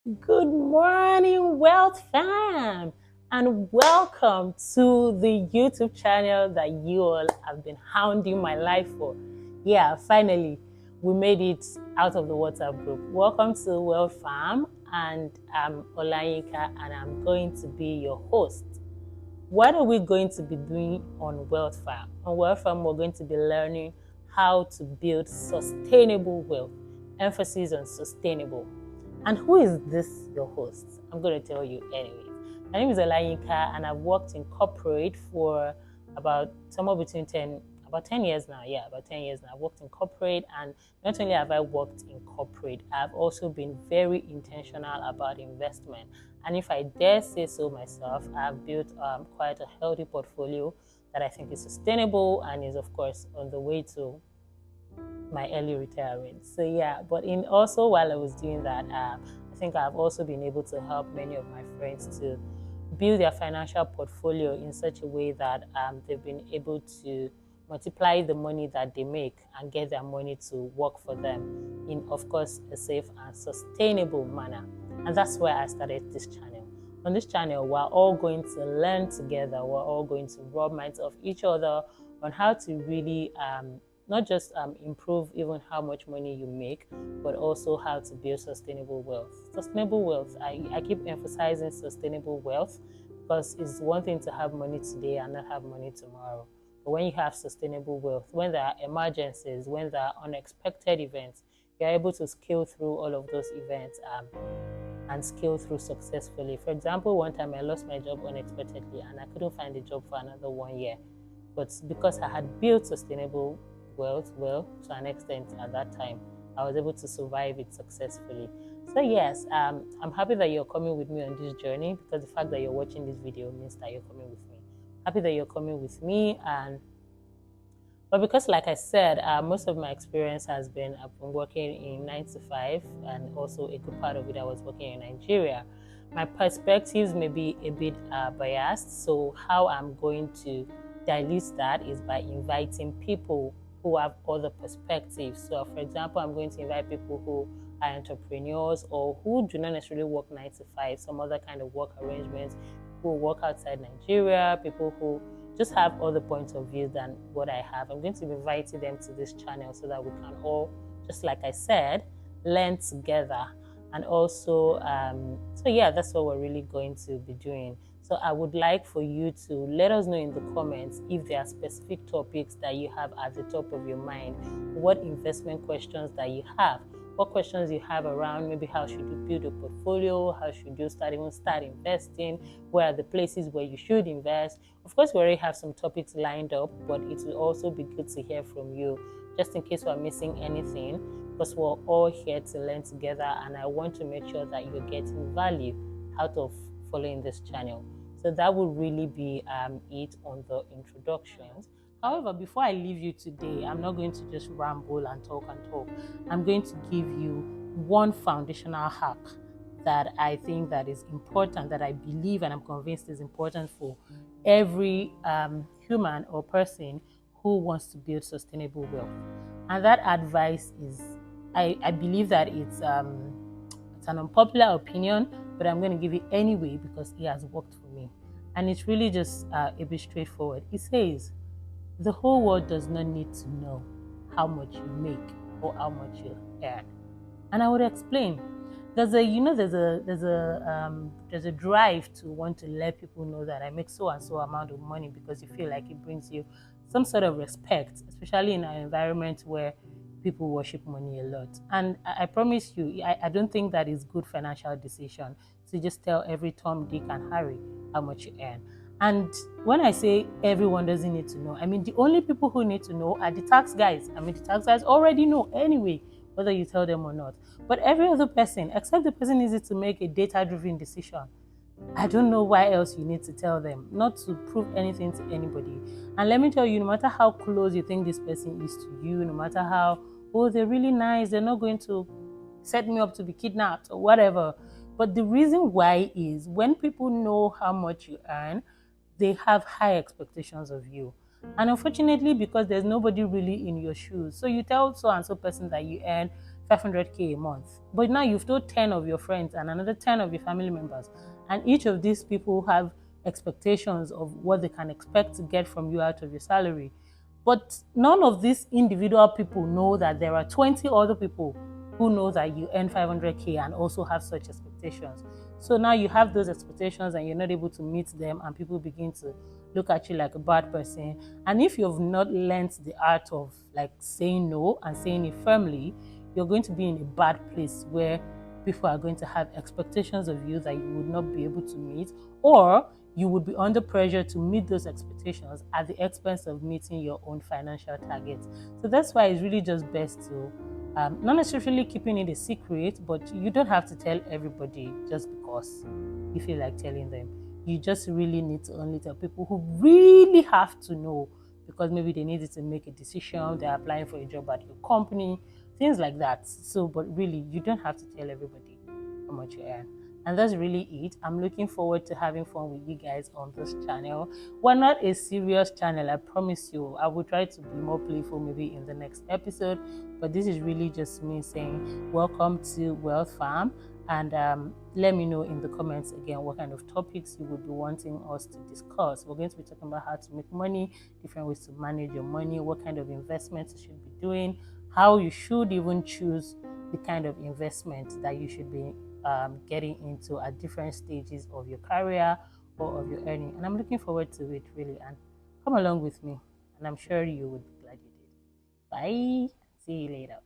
Good morning, Wealth Fam, and welcome to the YouTube channel that you all have been hounding my life for. Yeah, finally, we made it out of the WhatsApp group. Welcome to Wealth Fam, and I'm Olayinka, and I'm going to be your host. What are we going to be doing on Wealth Farm? On Wealth Farm, we're going to be learning how to build sustainable wealth. Emphasis on sustainable. And who is this, your host? I'm going to tell you anyways. My name is Olayinka, and I've worked in corporate for about somewhere between about 10 years now. Yeah, about 10 years now. I've worked in corporate, and not only have I worked in corporate, I've also been very intentional about investment. And if I dare say so myself, I've built quite a healthy portfolio that I think is sustainable and is, of course, on the way to my early retirement. So yeah, but in also while I was doing that, I think I've also been able to help many of my friends to build their financial portfolio in such a way that they've been able to multiply the money that they make and get their money to work for them in, of course, a safe and sustainable manner. And that's where I started this channel. On this channel, we're all going to learn together. We're all going to rub minds of each other on how to really not just improve even how much money you make, but also how to build sustainable wealth. Sustainable wealth, I keep emphasizing sustainable wealth because it's one thing to have money today and not have money tomorrow. But when you have sustainable wealth, when there are emergencies, when there are unexpected events, you're able to scale through all of those events and scale through successfully. For example, one time I lost my job unexpectedly and I couldn't find a job for another 1 year. But because I had built sustainable wealth, well, to an extent at that time, I was able to survive it successfully. So yes, I'm happy that you're coming with me on this journey, because the fact that you're watching this video means that you're coming with me. Happy that you're coming with me, but because, like I said, most of my experience has been I've been working in 9 to 5, and also a good part of it I was working in Nigeria. My perspectives may be a bit biased, so how I'm going to dilute that is by inviting people who have other perspectives. So, for example, I'm going to invite people who are entrepreneurs or who do not necessarily work 9 to 5, some other kind of work arrangements, who work outside Nigeria, people who just have other points of view than what I have. I'm going to be inviting them to this channel so that we can all, just like I said, learn together. And also, so yeah, that's what we're really going to be doing. So I would like for you to let us know in the comments if there are specific topics that you have at the top of your mind, what investment questions that you have, what questions you have around maybe how should you build a portfolio, how should you start investing, where are the places where you should invest. Of course, we already have some topics lined up, but it will also be good to hear from you, just in case we're missing anything, because we're all here to learn together, and I want to make sure that you're getting value out of following this channel. So that would really be it on the introductions. However, before I leave you today, I'm not going to just ramble and talk and talk. I'm going to give you one foundational hack that I think that is important, that I believe and I'm convinced is important for every human or person who wants to build sustainable wealth. And that advice is, I believe that it's an unpopular opinion, but I'm going to give it anyway because it has worked for me. And it's really just a bit straightforward. It says, the whole world does not need to know how much you make or how much you earn. And I would explain. There's a drive to want to let people know that I make so and so amount of money, because you feel like it brings you some sort of respect, especially in an environment where people worship money a lot. And I promise you, I don't think that is good financial decision to just tell every Tom, Dick, and Harry how much you earn. And when I say everyone doesn't need to know, I mean the only people who need to know are the tax guys. I mean the tax guys already know anyway, whether you tell them or not. But every other person, except the person needs to make a data-driven decision. I don't know why else you need to tell them, not to prove anything to anybody. And let me tell you, no matter how close you think this person is to you, no matter how, oh, they're really nice, they're not going to set me up to be kidnapped or whatever. But the reason why is when people know how much you earn, they have high expectations of you. And unfortunately, because there's nobody really in your shoes, so you tell so and so person that you earn 500K a month. But now you've told 10 of your friends and another 10 of your family members, and each of these people have expectations of what they can expect to get from you out of your salary. But none of these individual people know that there are 20 other people who know that you earn 500K and also have such expectations. So now you have those expectations and you're not able to meet them, and people begin to look at you like a bad person. And if you've not learned the art of like saying no and saying it firmly, you're going to be in a bad place where people are going to have expectations of you that you would not be able to meet, or you would be under pressure to meet those expectations at the expense of meeting your own financial targets. So that's why it's really just best to not necessarily keeping it a secret, but you don't have to tell everybody just because you feel like telling them. You just really need to only tell people who really have to know, because maybe they needed to make a decision, they're applying for a job at your company, things like that. So, but really, you don't have to tell everybody how much you earn. And that's really it. I'm looking forward to having fun with you guys on this channel. We're not a serious channel, I promise you. I will try to be more playful maybe in the next episode, but this is really just me saying welcome to WealthFam. And let me know in the comments again what kind of topics you would be wanting us to discuss. We're going to be talking about how to make money, different ways to manage your money, what kind of investments you should be doing, how you should even choose the kind of investment that you should be getting into at different stages of your career or of your earning. And I'm looking forward to it really. And come along with me, and I'm sure you would be glad you did. Bye. See you later.